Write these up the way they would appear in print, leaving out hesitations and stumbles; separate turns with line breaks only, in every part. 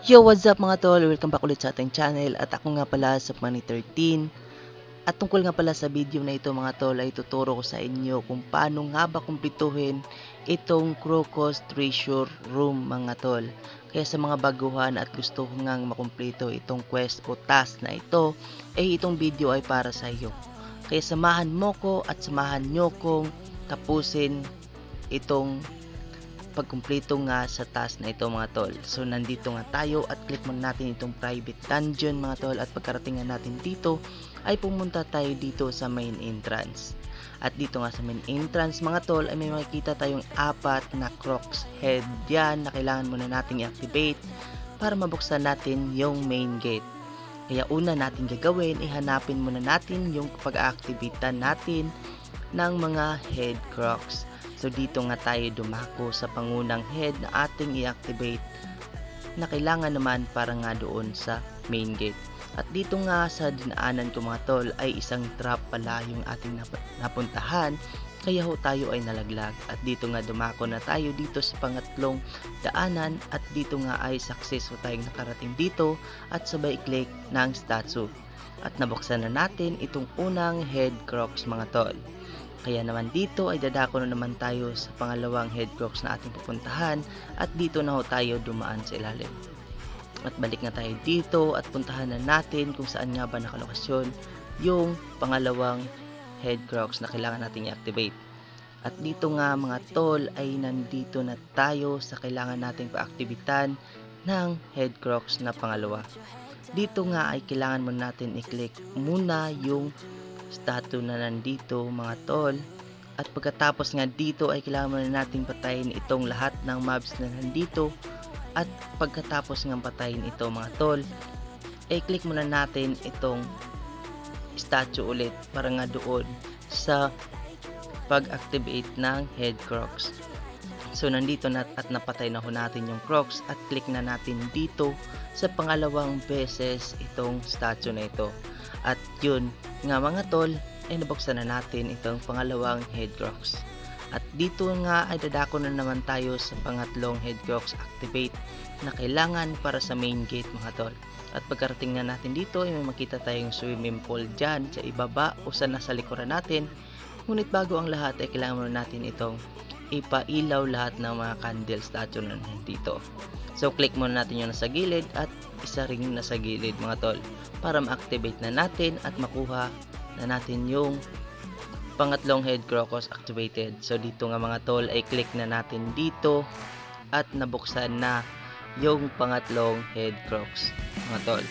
Yo, what's up mga tol? Welcome back ulit sa ating channel at ako nga pala sa Money 13. At tungkol nga pala sa video na ito mga tol ay tuturo ko sa inyo kung paano nga ba kumpletuhin itong Crocus Treasure Room mga tol. Kaya sa mga baguhan at gusto ko ngang makumpleto itong quest o task na ito ay itong video ay para sa iyo. Kaya samahan mo ko at samahan nyo kong tapusin itong pagkumpleto nga sa task na ito mga tol. So nandito nga tayo at click muna natin itong private dungeon mga tol, at pagkarating nga natin dito ay pumunta tayo dito sa main entrance. At dito nga sa main entrance mga tol ay may makikita tayong apat na Crocs head yan na kailangan muna nating i-activate para mabuksan natin yung main gate. Kaya una natin gagawin ay hanapin muna natin yung pag-activate natin ng mga head Crocs. So dito nga tayo dumako sa pangunang head na ating i-activate na kailangan naman para nga doon sa main gate. At dito nga sa dinaanan ko mga tol ay isang trap pala yung ating napuntahan, kaya ho tayo ay nalaglag. At dito nga dumako na tayo dito sa pangatlong daanan at dito nga ay success ho tayong nakarating dito at sabay click ng statue. At nabuksan na natin itong unang head Crocs mga tol. Kaya naman dito ay dadako na naman tayo sa pangalawang head Crocs na ating pupuntahan at dito na ho tayo dumaan sa ilalim. At balik na tayo dito at puntahan na natin kung saan nga ba nakalokasyon yung pangalawang head Crocs na kailangan natin i-activate. At dito nga mga tol ay nandito na tayo sa kailangan nating paaktibitan ng head Crocs na pangalawa. Dito nga ay kailangan muna natin i-click muna yung statue na nandito mga tol, at pagkatapos nga dito ay kailangan muna nating patayin itong lahat ng mobs na nandito. At pagkatapos nga patayin ito mga tol ay click muna natin itong statue ulit para nga doon sa pag-activate ng head Crocs. So nandito na at napatay na ho natin yung Crocs at click na natin dito sa pangalawang beses itong statue na ito. At yun nga mga tol ay nabuksan na natin itong pangalawang head Crocs. At dito nga ay dadako na naman tayo sa pangatlong head Crocs activate na kailangan para sa main gate mga tol. At pagkarating na natin dito ay may makita tayong swimming pool dyan sa ibaba o sa nasa likuran natin. Ngunit bago ang lahat ay kailangan muna natin itong ipailaw lahat ng mga candle statue na nandito. So click muna natin yung nasa gilid at isa ring nasa gilid mga tol para ma-activate na natin at makuha na natin yung pangatlong head Crocus activated. So dito nga mga tol ay click na natin dito at nabuksan na yung pangatlong head Crocs mga tol.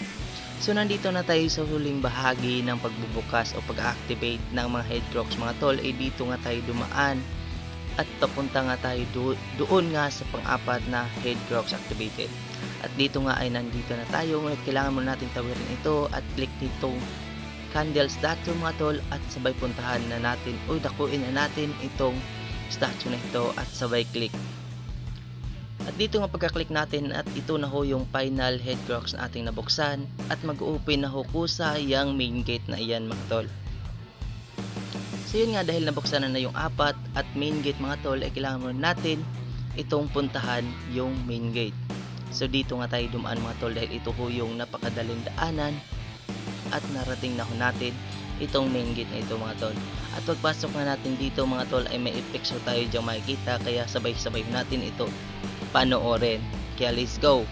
So nandito na tayo sa huling bahagi ng pagbubukas o pag-activate ng mga head Crocs mga tol. Ay dito nga tayo dumaan at papunta nga tayo doon nga sa pang-apat na head Crocs activated. At dito nga ay nandito na tayo, ngunit kailangan muna natin tawirin ito at click ditong candle statue mga tol at sabay puntahan na natin o dakuin na natin itong statue na ito at sabay click. At dito nga pagka-click natin at ito na ho yung final head Crocs na ating nabuksan at mag-open na ho kusa yung main gate na iyan mga tol. So yun nga, dahil nabuksan na yung apat at main gate mga tol ay kailangan muna natin itong puntahan yung main gate. So dito nga tayo dumaan mga tol dahil ito ho yung napakadaling daanan at narating na ho natin itong main gate na ito mga tol. At pagpasok na natin dito mga tol ay may effects ho tayo diyang makikita, kaya sabay-sabay natin ito panoorin. Kaya let's go!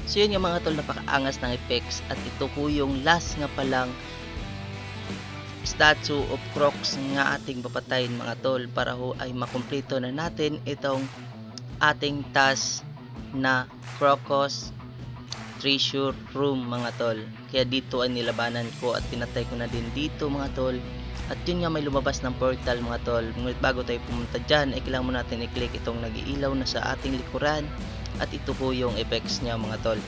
So yun yung mga tol, napakaangas ng effects at ito po yung last nga palang statue of Crocs nga ating papatayin mga tol para ho ay makumpleto na natin itong ating task na Crocus Treasure Room mga tol. Kaya dito ay nilabanan ko at pinatay ko na din dito mga tol. At yun nga, may lumabas ng portal mga tol. Ngunit bago tayo pumunta dyan ay kailangan mo natin i-click itong nag-iilaw na sa ating likuran. At ito po yung effects niya mga tol.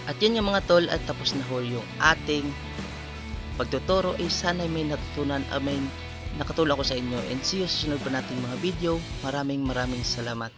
At yun yung mga tol, at tapos na ho yung ating pagtuturo. Sana may natutunan, may nakatulong ko sa inyo, and see you sa sunod pa nating mga video. Maraming salamat.